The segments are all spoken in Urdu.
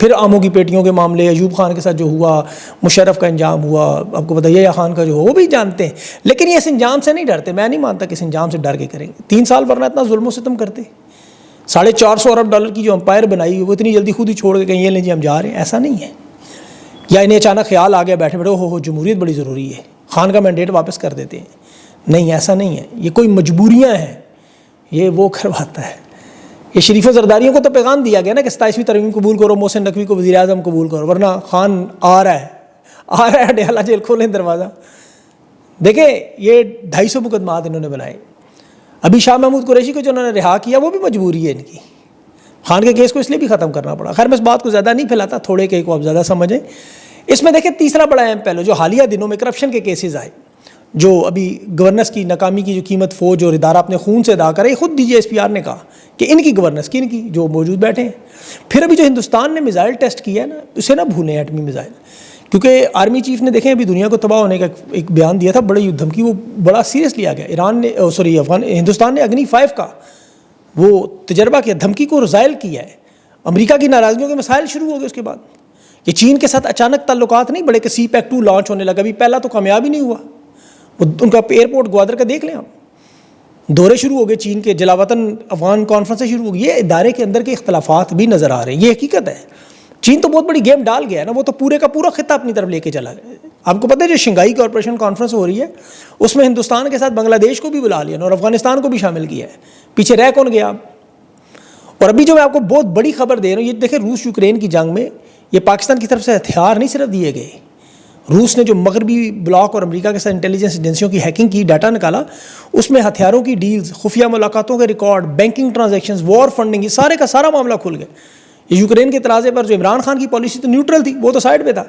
پھر آموں کی پیٹیوں کے معاملے، ایوب خان کے ساتھ جو ہوا، مشرف کا انجام ہوا، آپ کو پتہ یحییٰ خان کا جو ہوا، وہ بھی جانتے ہیں. لیکن یہ اس انجام سے نہیں ڈرتے. میں نہیں مانتا کہ اس انجام سے ڈر کے کریں گے. 3 سال ورنہ اتنا ظلم و ستم کرتے. $450 ارب کی جو امپائر بنائی وہ اتنی جلدی خود ہی چھوڑ کے کہیں یہ لیں جی ہم جا رہے ہیں، ایسا نہیں ہے. یا انہیں اچانک خیال آ گیا بیٹھے بیٹھے ہو جمہوریت بڑی ضروری ہے، خان کا مینڈیٹ واپس کر دیتے ہیں. نہیں، ایسا نہیں ہے. یہ کوئی مجبوریاں ہیں، یہ وہ کرواتا ہے. یہ شریف و زرداریوں کو تو پیغام دیا گیا نا کہ 27ویں ترمیم قبول کرو، محسن نقوی کو وزیر اعظم قبول کرو، ورنہ خان آ رہا ہے اڈیالہ جیل کھولیں دروازہ. دیکھیں یہ 250 مقدمات انہوں نے بنائے. ابھی شاہ محمود قریشی کو جو انہوں نے رہا کیا وہ بھی مجبوری ہے ان کی. خان کے کیس کو اس لیے بھی ختم کرنا پڑا. خیر میں اس بات کو زیادہ نہیں پھیلاتا، تھوڑے کے کو آپ زیادہ سمجھیں. اس میں دیکھیں تیسرا بڑا اہم پہلو جو حالیہ دنوں میں کرپشن کے کیسز آئے، جو ابھی گورننس کی ناکامی کی جو قیمت فوج اور ادارہ اپنے خون سے ادا کرے، خود DGSPR نے کہا کہ ان کی گورننس کی، ان کی جو موجود بیٹھے ہیں. پھر ابھی جو ہندوستان نے میزائل ٹیسٹ کیا ہے نا، اسے نہ بھولیں ایٹمی میزائل، کیونکہ آرمی چیف نے دیکھیں ابھی دنیا کو تباہ ہونے کا ایک بیان دیا تھا، بڑی دھمکی، وہ بڑا سیریس لیا گیا. ہندوستان نے اگنی 5 کا وہ تجربہ کیا، دھمکی کو رزائل کیا ہے. امریکہ کی ناراضگیوں کے مسائل شروع ہو گئے اس کے بعد. یہ چین کے ساتھ اچانک تعلقات نہیں بڑھے کہ CPEC-2 لانچ ہونے لگا. ابھی پہلا تو کامیاب ہی نہیں ہوا. ان کا ایئرپورٹ گوادر کا دیکھ لیں آپ، دورے شروع ہو گئے چین کے، جلاوطن افغان کانفرنسیں شروع ہو گئی. یہ ادارے کے اندر کے اختلافات بھی نظر آ رہے ہیں، یہ حقیقت ہے. چین تو بہت بڑی گیم ڈال گیا ہے نا، وہ تو پورے کا پورا خطہ اپنی طرف لے کے چلا گیا. آپ کو پتہ ہے جو شنگھائی کارپوریشن کانفرنس ہو رہی ہے اس میں ہندوستان کے ساتھ بنگلہ دیش کو بھی بلا لیا اور افغانستان کو بھی شامل کیا ہے. پیچھے رہ کون گیا اب؟ اور ابھی جو میں آپ کو بہت بڑی خبر دے رہا ہوں، یہ دیکھیں روس یوکرین کی جنگ میں یہ پاکستان کی طرف سے ہتھیار نہیں صرف دیے گئے. روس نے جو مغربی بلاک اور امریکہ کے ساتھ انٹیلیجنس ایجنسیوں کی ہیکنگ کی، ڈاٹا نکالا، اس میں ہتھیاروں کی ڈیلز، خفیہ ملاقاتوں کے ریکارڈ، بینکنگ ٹرانزیکشنز، وار فنڈنگ، یہ سارے کا سارا معاملہ کھل گیا. یوکرین کے تنازع پر جو عمران خان کی پالیسی تو نیوٹرل تھی، وہ تو سائڈ پہ تھا،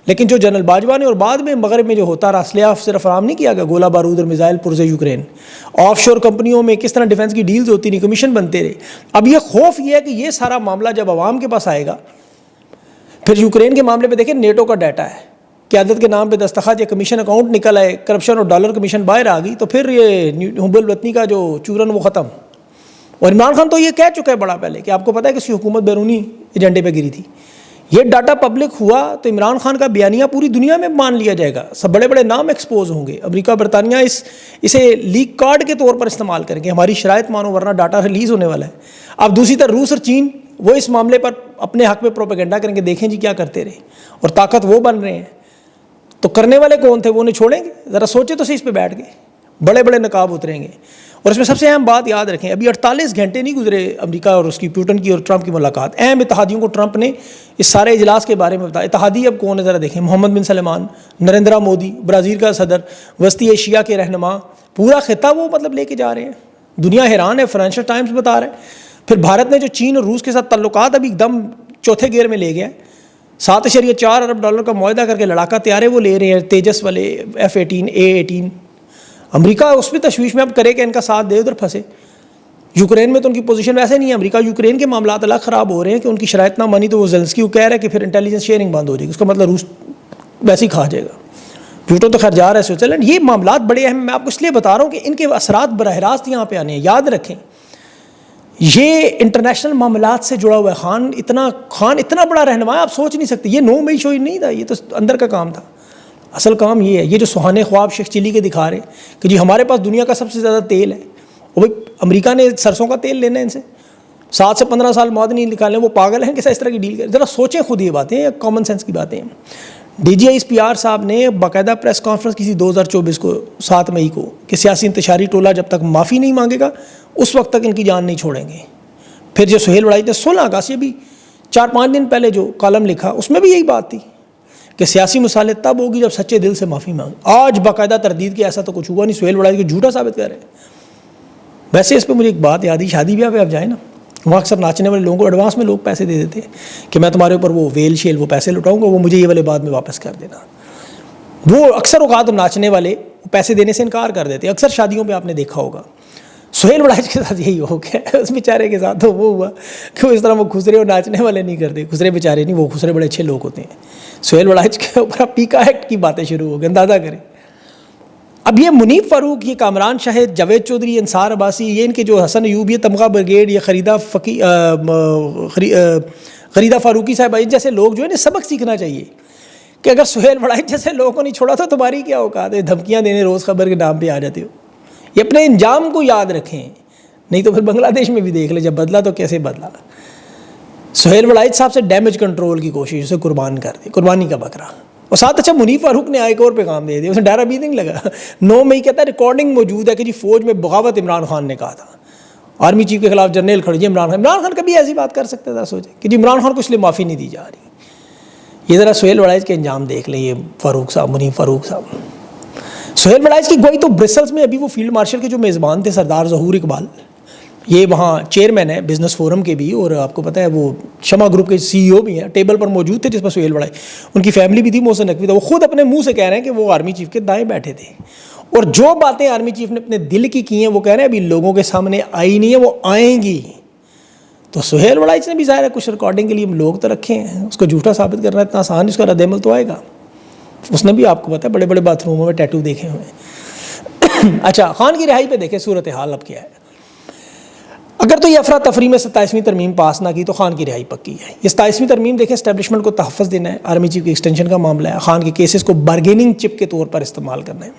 لیکن جو جنرل باجوہ نے اور بعد میں مغرب میں جو ہوتا رہا، اسلحہ صرف فراہم نہیں کیا گیا، گولہ بارود اور میزائل پرزے یوکرین، آف شور کمپنیوں میں کس طرح ڈیفنس کی ڈیلز ہوتی رہی، کمیشن بنتے رہے. اب یہ خوف یہ ہے کہ یہ سارا معاملہ جب عوام کے پاس آئے گا، پھر یوکرین کے معاملے پہ دیکھیں نیٹو کا ڈیٹا ہے، قیادت کے نام پہ دستخط یا کمیشن اکاؤنٹ نکل آئے، کرپشن اور ڈالر کمیشن باہر آ گئی، تو پھر یہ حب الوطنی کا جو چورن وہ ختم. اور عمران خان تو یہ کہہ چکا ہے بڑا پہلے کہ آپ کو پتہ ہے کہ اس کی حکومت بیرونی ایجنڈے پہ گری تھی. یہ ڈاٹا پبلک ہوا تو عمران خان کا بیانیہ پوری دنیا میں مان لیا جائے گا، سب بڑے بڑے نام ایکسپوز ہوں گے. امریکہ برطانیہ اسے لیک کارڈ کے طور پر استعمال کریں گے، ہماری شرائط مانو ورنہ ڈاٹا ریلیز ہونے والا ہے. اب دوسری طرف روس اور چین وہ اس معاملے پر اپنے حق میں پروپیگنڈا کریں گے، دیکھیں جی کیا کرتے رہے، اور طاقت وہ بن رہے ہیں. تو کرنے والے کون تھے؟ وہ انہیں چھوڑیں گے؟ ذرا سوچے تو صحیح، اس پہ بیٹھ گئے، بڑے بڑے نقاب اتریں گے. اور اس میں سب سے اہم بات یاد رکھیں، ابھی 48 گھنٹے نہیں گزرے امریکہ اور اس کی پیوٹن کی اور ٹرمپ کی ملاقات. اہم اتحادیوں کو ٹرمپ نے اس سارے اجلاس کے بارے میں بتایا. اتحادی اب کون ہے ذرا دیکھیں، محمد بن سلمان، نریندرا مودی، برازیل کا صدر، وسطی ایشیا کے رہنما، پورا خطہ وہ مطلب لے کے جا رہے ہیں. دنیا حیران ہے، فائنینشل ٹائمز بتا رہے ہیں. پھر بھارت نے جو چین اور روس کے ساتھ تعلقات ابھی ایک دم چوتھے گیئر میں لے گیا، $7.4 ارب کا معاہدہ کر کے لڑاکا طیارے وہ لے رہے ہیں، تیجس والے، F-18 A-18. امریکہ اس بھی تشویش میں اب کرے کہ ان کا ساتھ دے، ادھر پھنسے. یوکرین میں تو ان کی پوزیشن ویسے نہیں ہے. امریکہ یوکرین کے معاملات الگ خراب ہو رہے ہیں کہ ان کی شرائط نہ مانی تو وہ زیلنسکی کو کہہ رہا ہے کہ پھر انٹیلیجنس شیئرنگ بند ہو جائے گی، اس کا مطلب روس ویسے ہی کھا جائے گا. پیوٹو تو خیر جا رہا ہے سوئٹزرلینڈ. یہ معاملات بڑے اہم، میں آپ کو اس لیے بتا رہا ہوں کہ ان کے اثرات براہ راست یہاں پہ آنے ہیں. یاد رکھیں یہ انٹرنیشنل معاملات سے جڑا ہوا ہے. خان اتنا بڑا رہنما ہے، آپ سوچ نہیں سکتے. یہ 9 مئی شو نہیں تھا، یہ تو اندر کا کام تھا. اصل کام یہ ہے، یہ جو سہانے خواب شیخ چلی کے دکھا رہے کہ جی ہمارے پاس دنیا کا سب سے زیادہ تیل ہے، وہ امریکہ نے سرسوں کا تیل لینا ہے ان سے، 7 سے 15 سال مواد نہیں نکالیں. وہ پاگل ہیں کہ اس طرح کی ڈیل کریں؟ ذرا سوچیں خود یہ باتیں، کامن سینس کی باتیں ہیں. DGSPR صاحب نے باقاعدہ پریس کانفرنس کی 2024 کو 7 مئی کو کہ سیاسی انتشاری ٹولہ جب تک معافی نہیں مانگے گا اس وقت تک ان کی جان نہیں چھوڑیں گے. پھر جو سہیل وڑائی نے 16 اگست سے بھی 4-5 دن پہلے جو کالم لکھا اس میں بھی یہی بات تھی کہ سیاسی مصالحت تب ہوگی جب سچے دل سے معافی مانگے. آج باقاعدہ تردید کی ایسا تو کچھ ہوا نہیں، سہیل وڑائی کو جھوٹا ثابت کر رہے ہیں. ویسے اس پہ مجھے ایک بات یاد ہے، شادی بیاہ پہ آپ جائیں نا، وہاں اکثر ناچنے والے لوگوں کو ایڈوانس میں لوگ پیسے دے دیتے ہیں کہ میں تمہارے اوپر وہ ویل شیل وہ پیسے لٹاؤں گا، وہ مجھے یہ والے بعد میں واپس کر دینا. وہ اکثر اوقات ناچنے والے پیسے دینے سے انکار کر دیتے ہیں. اکثر شادیوں پہ آپ نے دیکھا ہوگا. سہیل وڑائی کے ساتھ یہی ہو گیا. اس بیچارے کے ساتھ تو وہ ہوا کہ وہ اس طرح وہ خسرے اور ناچنے والے نہیں کرتے. خسرے بیچارے نہیں، وہ خسرے بڑے اچھے لوگ ہوتے ہیں. سہیل وڑائی کے اوپر پیکا ایکٹ کی باتیں شروع ہو گئی، اندازہ کریں. اب یہ منیب فاروق، یہ کامران شاہد، جاوید چودھری، انصار عباسی، یہ ان کے جو حسن ایوب، یہ تمغہ بریگیڈ، یہ غریدہ فاروقی صاحب جیسے لوگ جو ہے نا سبق سیکھنا چاہیے کہ اگر سہیل وڑائچ جیسے لوگوں کو نہیں چھوڑا تو تمہاری کیا اوقات ہے، دھمکیاں دینے روز خبر کے نام پہ آ جاتے ہو. یہ اپنے انجام کو یاد رکھیں، نہیں تو پھر بنگلہ دیش میں بھی دیکھ لیں جب بدلا تو کیسے بدلا. سہیل وڑائچ صاحب سے ڈیمیج کنٹرول کی کوشش، اسے قربان کر دی، قربانی کا بکرا. اور ساتھ اچھا منیف فاروق نے ایک اور پیغام دے دیا، اسے ڈر ابھی نہیں لگا. 9 مئی کہتا ہے ریکارڈنگ موجود ہے کہ جی فوج میں بغاوت عمران خان نے کہا تھا، آرمی چیف کے خلاف جرنیل کھڑے جی عمران خان کبھی ایسی بات کر سکتا تھا؟ سوچے کہ جی عمران خان کو اس لیے معافی نہیں دی جا رہی. یہ ذرا سہیل وڑائچ کے انجام دیکھ لیں. یہ فاروق صاحب، منیف فاروق صاحب، سہیل وڑائچ کی گوئی تو برسلز میں ابھی وہ فیلڈ مارشل کے جو میزبان تھے سردار ظہور اقبال، یہ وہاں چیئرمین ہے بزنس فورم کے بھی، اور آپ کو پتہ ہے وہ شمع گروپ کے CEO بھی ہیں، ٹیبل پر موجود تھے جس پر سہیل وڑائچ، ان کی فیملی بھی تھی، محسن نقوی تھا. وہ خود اپنے منہ سے کہہ رہے ہیں کہ وہ آرمی چیف کے دائیں بیٹھے تھے، اور جو باتیں آرمی چیف نے اپنے دل کی ہیں وہ کہہ رہے ہیں ابھی لوگوں کے سامنے آئی نہیں ہیں، وہ آئیں گی. تو سہیل وڑائچ نے بھی ظاہر ہے کچھ ریکارڈنگ کے لیے لوگ تو رکھے ہیں، اس کو جھوٹا ثابت کرنا اتنا آسان، اس کا رد عمل تو آئے گا. اس نے بھی آپ کو پتہ ہے بڑے بڑے باتھ روموں میں ٹیٹو دیکھے ہوئے ہیں. اچھا خان کی رہائی پہ دیکھیں صورتحال اب کیا ہے. اگر تو یہ افراتفری میں 27ویں ترمیم پاس نہ کی تو خان کی رہائی پکی ہے. یہ 27ویں ترمیم دیکھیں اسٹیبلشمنٹ کو تحفظ دینا ہے، آرمی چیف کی ایکسٹینشن کا معاملہ ہے، خان کے کیسز کو بارگیننگ چپ کے طور پر استعمال کرنا ہے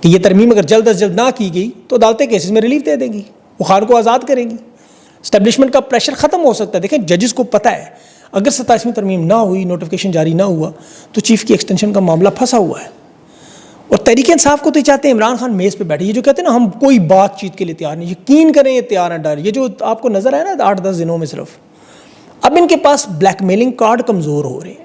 کہ یہ ترمیم اگر جلد از جلد نہ کی گئی تو عدالتیں کیسز میں ریلیف دے دیں گی، وہ خان کو آزاد کریں گی، اسٹیبلشمنٹ کا پریشر ختم ہو سکتا ہے. دیکھیں ججز کو پتہ ہے اگر 27ویں ترمیم نہ ہوئی، نوٹیفیکیشن جاری نہ ہوا تو چیف کی ایکسٹینشن کا معاملہ پھنسا ہوا ہے. اور تحریک انصاف کو تو یہ چاہتے ہیں عمران خان میز پہ بیٹھے، یہ جو کہتے ہیں نا ہم کوئی بات چیت کے لیے تیار نہیں، یقین کریں یہ تیار ہیں ڈر. یہ جو آپ کو نظر آیا نا 8-10 دنوں میں صرف، اب ان کے پاس بلیک میلنگ کارڈ کمزور ہو رہے ہیں.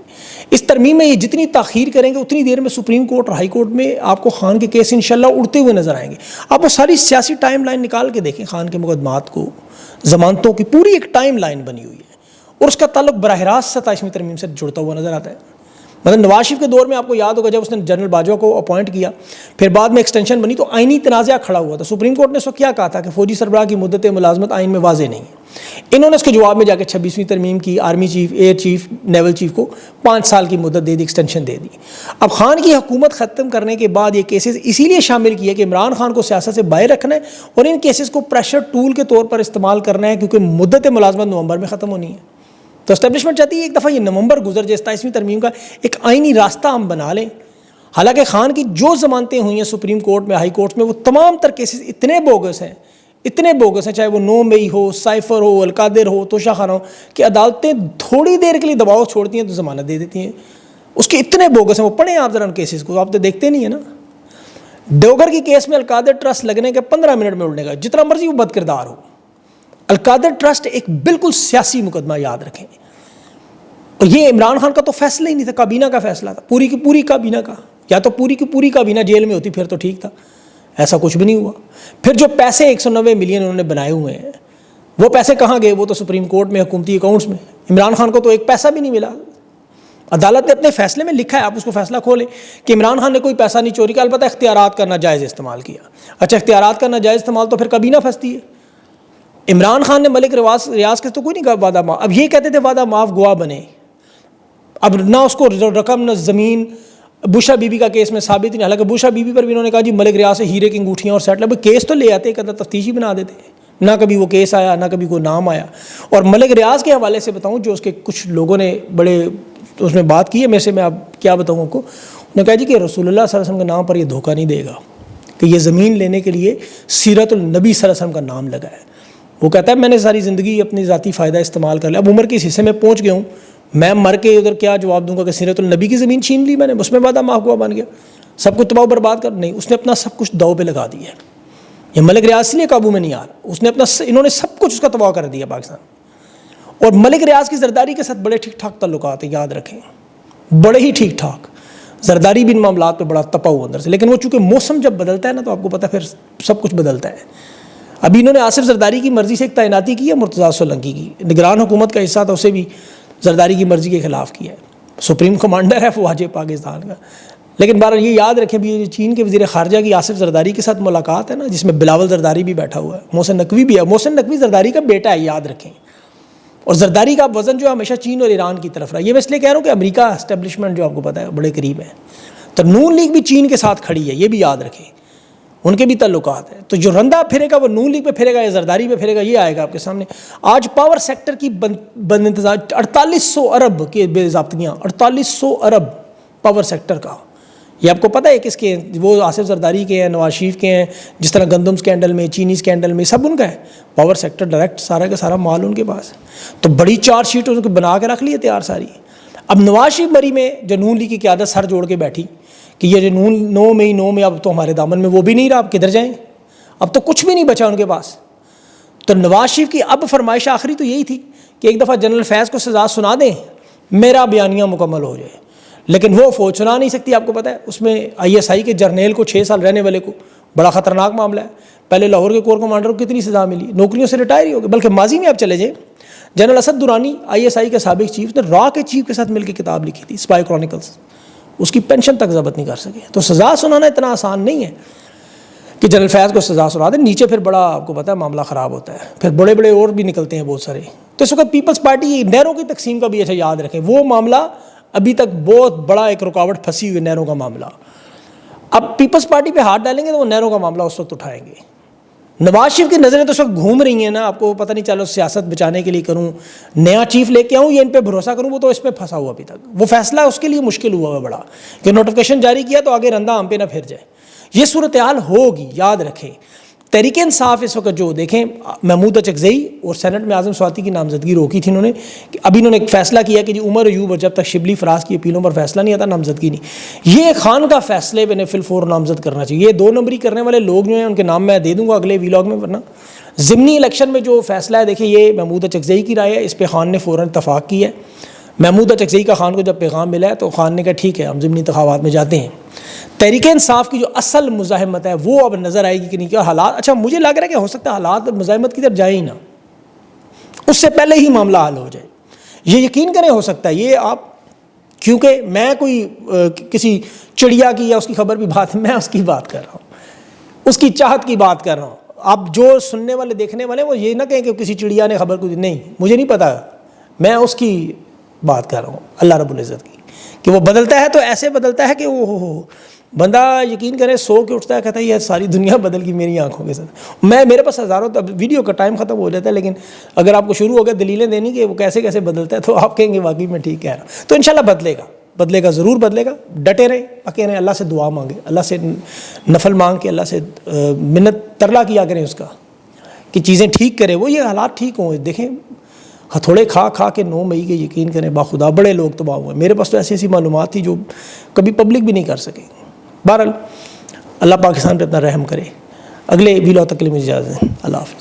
اس ترمیم میں یہ جتنی تاخیر کریں گے اتنی دیر میں سپریم کورٹ اور ہائی کورٹ میں آپ کو خان کے کیس انشاءاللہ اڑتے ہوئے نظر آئیں گے. آپ وہ ساری سیاسی ٹائم لائن نکال کے دیکھیں، خان کے مقدمات کو، ضمانتوں کی پوری ایک ٹائم لائن بنی ہوئی ہے، اور اس کا تعلق براہ راست 27ویں ترمیم سے جڑتا ہوا نظر آتا ہے. مطلب نواز شریف کے دور میں آپ کو یاد ہوگا جب اس نے جنرل باجوہ کو اپوائنٹ کیا، پھر بعد میں ایکسٹینشن بنی تو آئینی تنازعہ کھڑا ہوا تھا. سپریم کورٹ نے اس کو کیا کہا تھا کہ فوجی سربراہ کی مدت ملازمت آئین میں واضح نہیں ہے. انہوں نے اس کے جواب میں جا کے 26ویں ترمیم کی، army chief, air chief, naval chief کو 5 سال کی مدت دے دی، ایکسٹینشن دے دی. اب خان کی حکومت ختم کرنے کے بعد یہ کیسز اسی لیے شامل کیے کہ عمران خان کو سیاست سے باہر رکھنا ہے اور ان کیسز کو پریشر ٹول کے طور پر استعمال کرنا ہے، کیونکہ مدت ملازمت نومبر میں ختم ہونی ہے. تو اسٹیبلشمنٹ چاہتی ہے ایک دفعہ یہ نومبر گزر جائے، 27ویں ترمیم کا ایک آئینی راستہ ہم بنا لیں. حالانکہ خان کی جو ضمانتیں ہوئی ہیں سپریم کورٹ میں، ہائی کورٹ میں، وہ تمام تر کیسز اتنے بوگس ہیں، چاہے وہ 9 مئی ہو، سائفر ہو، القادر ہو، توشہ خانہ ہو، کہ عدالتیں تھوڑی دیر کے لیے دباؤ چھوڑتی ہیں تو ضمانت دے دیتی ہیں. اس کے اتنے بوگس ہیں، وہ پڑھیں آپ ذرا ان کیسز کو، آپ تو دیکھتے نہیں ہیں نا. دیوگر کی کیس میں القادر ٹرسٹ لگنے کے 15 منٹ میں اڑنے کا، جتنا مرضی وہ بد کردار ہو. القادر ٹرسٹ ایک بالکل سیاسی مقدمہ، یاد رکھیں. اور یہ عمران خان کا تو فیصلہ ہی نہیں تھا، کابینہ کا فیصلہ تھا، پوری کی پوری کابینہ کا. یا تو پوری کی پوری کابینہ جیل میں ہوتی پھر تو ٹھیک تھا، ایسا کچھ بھی نہیں ہوا. پھر جو پیسے 190 ملین انہوں نے بنائے ہوئے ہیں، وہ پیسے کہاں گئے؟ وہ تو سپریم کورٹ میں، حکومتی اکاؤنٹس میں. عمران خان کو تو ایک پیسہ بھی نہیں ملا. عدالت نے اپنے فیصلے میں لکھا ہے، آپ اس کو فیصلہ کھولیں کہ عمران خان نے کوئی پیسہ نہیں چوری کیا، البتہ اختیارات کا ناجائز استعمال کیا. اچھا اختیارات کا ناجائز استعمال تو پھر کابینہ پھنستی ہے. عمران خان نے ملک ریاض کے تو کوئی نہیں کہا وعدہ معاف، اب یہ کہتے تھے وعدہ معاف گواہ بنے. اب نہ اس کو رقم نہ زمین، بوشا بی بی کا کیس میں ثابت نہیں. حالانکہ بوشا بی بی پر بھی انہوں نے کہا جی ملک ریاض سے ہیرے کی انگوٹھیاں اور سیٹ، کیس تو لے آتے، ایک ادھر تفتیشی بنا دیتے. نہ کبھی وہ کیس آیا، نہ کبھی کوئی نام آیا. اور ملک ریاض کے حوالے سے بتاؤں، جو اس کے کچھ لوگوں نے بڑے اس میں بات کی ہے، میں سے میں اب کیا بتاؤں آپ کو، انہوں نے کہا جی کہ رسول اللہ صلی اللہ علیہ وسلم کے نام پر یہ دھوکہ نہیں دے گا کہ یہ زمین لینے کے لیے سیرت النبی صلی اللہ علیہ وسلم کا نام لگا ہے. وہ کہتا ہے میں نے ساری زندگی اپنی ذاتی فائدہ استعمال کر لیا، اب عمر کے اس حصے میں پہنچ گیا ہوں، میں مر کے ادھر کیا جواب دوں گا کہ سیرت النبی کی زمین چھین لی میں نے، اس میں وعدہ معاف گواہ بن گیا، سب کچھ تباہ برباد کر. نہیں، اس نے اپنا سب کچھ داؤ پہ لگا دیا ہے. یہ ملک ریاض اس لیے قابو میں نہیں آ رہا، اس نے اپنا انہوں نے سب کچھ اس کا تباہ کر دیا پاکستان. اور ملک ریاض کی زرداری کے ساتھ بڑے ٹھیک ٹھاک تعلقات ہیں، یاد رکھیں، بڑے ہی ٹھیک ٹھاک. زرداری بھی ان معاملات پہ بڑا تپا ہوا اندر سے، لیکن وہ چونکہ موسم جب بدلتا ہے نا تو آپ کو پتہ پھر سب کچھ بدلتا ہے. ابھی انہوں نے آصف زرداری کی مرضی سے ایک تعیناتی کی ہے، مرتضیٰ سولنکی کی نگران حکومت کا حصہ تھا، اسے بھی زرداری کی مرضی کے خلاف کیا ہے. سپریم کمانڈر ہے فوج پاکستان کا. لیکن بہرحال یہ یاد رکھیں بھی چین کے وزیر خارجہ کی آصف زرداری کے ساتھ ملاقات ہے نا، جس میں بلاول زرداری بھی بیٹھا ہوا ہے، محسن نقوی بھی ہے. محسن نقوی زرداری کا بیٹا ہے، یاد رکھیں. اور زرداری کا وزن جو ہے ہمیشہ چین اور ایران کی طرف رہا. یہ میں اس لیے کہہ رہا ہوں کہ امریکہ اسٹیبلشمنٹ جو آپ کو پتہ ہے بڑے قریب ہے، تو نون لیگ بھی چین کے ساتھ کھڑی ہے، یہ بھی یاد رکھیں. ان کے بھی تعلقات ہیں. تو جو رندہ پھرے گا وہ نون لیگ پہ پھرے گا یا زرداری پہ پھرے گا, یہ آئے گا آپ کے سامنے. آج پاور سیکٹر کی بند انتظام 4800 ارب کے بے ضابطگیاں, 4800 ارب پاور سیکٹر کا. یہ آپ کو پتہ ہے کس کے ہیں؟ وہ آصف زرداری کے ہیں, نواز شریف کے ہیں. جس طرح گندم اسکینڈل میں, چینی اسکینڈل میں, سب ان کا ہے. پاور سیکٹر ڈائریکٹ سارا کا سارا مال ان کے پاس. تو بڑی چارج شیٹ ان کو بنا کے رکھ لی ہے تیار ساری. اب نواز شریف بری میں جو نون لیگ کی قیادت سر جوڑ کے بیٹھی کہ یہ جو نو میں اب تو ہمارے دامن میں وہ بھی نہیں رہا, اب کدھر جائیں, اب تو کچھ بھی نہیں بچا ان کے پاس. تو نواز شریف کی اب فرمائش آخری تو یہی تھی کہ ایک دفعہ جنرل فیض کو سزا سنا دیں, میرا بیانیہ مکمل ہو جائے. لیکن وہ فوج سنا نہیں سکتی, آپ کو پتہ ہے. اس میں ISI کے جرنیل کو 6 سال رہنے والے کو بڑا خطرناک معاملہ ہے. پہلے لاہور کے کور کمانڈر کو کتنی سزا ملی, نوکریوں سے ریٹائر ہی ہو گئے. بلکہ ماضی میں آپ چلے جائیں, جنرل اسد درانی ISI کے سابق چیف نے را کے چیف کے ساتھ مل کے کتاب لکھی تھی, اسپائی کرونیکلز. اس کی پینشن تک ضبط نہیں کر سکے. تو سزا سنانا اتنا آسان نہیں ہے کہ جنرل فیض کو سزا سنا دیں, نیچے پھر بڑا آپ کو پتہ ہے معاملہ خراب ہوتا ہے. پھر بڑے بڑے اور بھی نکلتے ہیں بہت سارے. تو اس وقت پیپلز پارٹی نہروں کی تقسیم کا بھی اچھا یاد رکھیں, وہ معاملہ ابھی تک بہت بڑا ایک رکاوٹ پھنسی ہوئی نہروں کا معاملہ. اب پیپلز پارٹی پہ ہاتھ ڈالیں گے تو وہ نہروں کا معاملہ اس وقت اٹھائیں گے. نواز شریف کی نظریں تو اس وقت گھوم رہی ہیں نا, آپ کو پتہ نہیں چلو سیاست بچانے کے لیے کروں, نیا چیف لے کے آؤں یا ان پہ بھروسہ کروں. وہ تو اس پہ پھنسا ہوا ابھی تک. وہ فیصلہ اس کے لیے مشکل ہوا ہے بڑا کہ نوٹیفیکیشن جاری کیا تو آگے رندہ ہم پہ نہ پھر جائے. یہ صورتحال ہوگی, یاد رکھیں. تحریک انصاف اس وقت جو دیکھیں, محمود اچکزئی اور سینٹ میں اعظم سواتی کی نامزدگی روکی تھی انہوں نے. ابھی انہوں نے ایک فیصلہ کیا کہ جی عمر ایوب اور جب تک شبلی فراز کی اپیلوں پر فیصلہ نہیں آتا نامزدگی نہیں. یہ خان کا فیصلے میں نے فی الفور نامزد کرنا چاہیے. یہ 2 نمبری کرنے والے لوگ جو ہیں ان کے نام میں دے دوں گا اگلے ویلاگ میں. ورنہ ضمنی الیکشن میں جو فیصلہ ہے دیکھیں, یہ محمود اچکزئی کی رائے ہے, اس پہ خان نے فوراً اتفاق کی ہے. محمود اچکزئی کا خان کو جب پیغام ملا ہے تو خان نے کہا ٹھیک ہے ہم ضمنی انتخابات میں جاتے ہیں. تحریک انصاف کی جو اصل مزاحمت ہے وہ اب نظر آئے گی کہ نہیں. کیا حالات, اچھا مجھے لگ رہا ہے کہ ہو سکتا ہے حالات مزاحمت کی طرف جائیں ہی نہ, اس سے پہلے ہی معاملہ حل ہو جائے. یہ یقین کریں ہو سکتا ہے. یہ آپ, کیونکہ میں کوئی کسی چڑیا کی یا اس کی خبر بھی بات, میں اس کی بات کر رہا ہوں, اس کی چاہت کی بات کر رہا ہوں. اب جو سننے والے دیکھنے والے وہ یہ نہ کہیں کہ کسی چڑیا نے خبر کو دی, نہیں مجھے نہیں پتا, میں اس کی بات کر رہا ہوں اللہ رب العزت کی, کہ وہ بدلتا ہے تو ایسے بدلتا ہے کہ وہ بندہ یقین کرے سو کے اٹھتا ہے کہتا ہے یہ ساری دنیا بدل گئی میری آنکھوں کے ساتھ. میرے پاس ہزاروں, اب ویڈیو کا ٹائم ختم ہو جاتا ہے, لیکن اگر آپ کو شروع ہو گیا دلیلیں دینی کہ وہ کیسے کیسے بدلتا ہے تو آپ کہیں گے واقعی میں ٹھیک کہہ رہا ہوں. تو انشاءاللہ بدلے گا ضرور بدلے گا. ڈٹے رہیں, پکے رہیں, اللہ سے دعا مانگیں, اللہ سے نفل مانگ کے اللہ سے منت ترلا کیا کریں اس کا کہ چیزیں ٹھیک کرے وہ, یہ حالات ٹھیک ہوں. دیکھیں ہتھوڑے کھا کے 9 مئی کے یقین کریں باخدا بڑے لوگ تباہ ہوئے. میرے پاس تو ایسی معلومات تھی جو کبھی پبلک بھی نہیں کر سکے. بہرحال اللہ پاکستان پہ اپنا رحم کرے. اگلے ویلاگ تک کے لیے مجھے اجازت دیں. اللہ حافظ.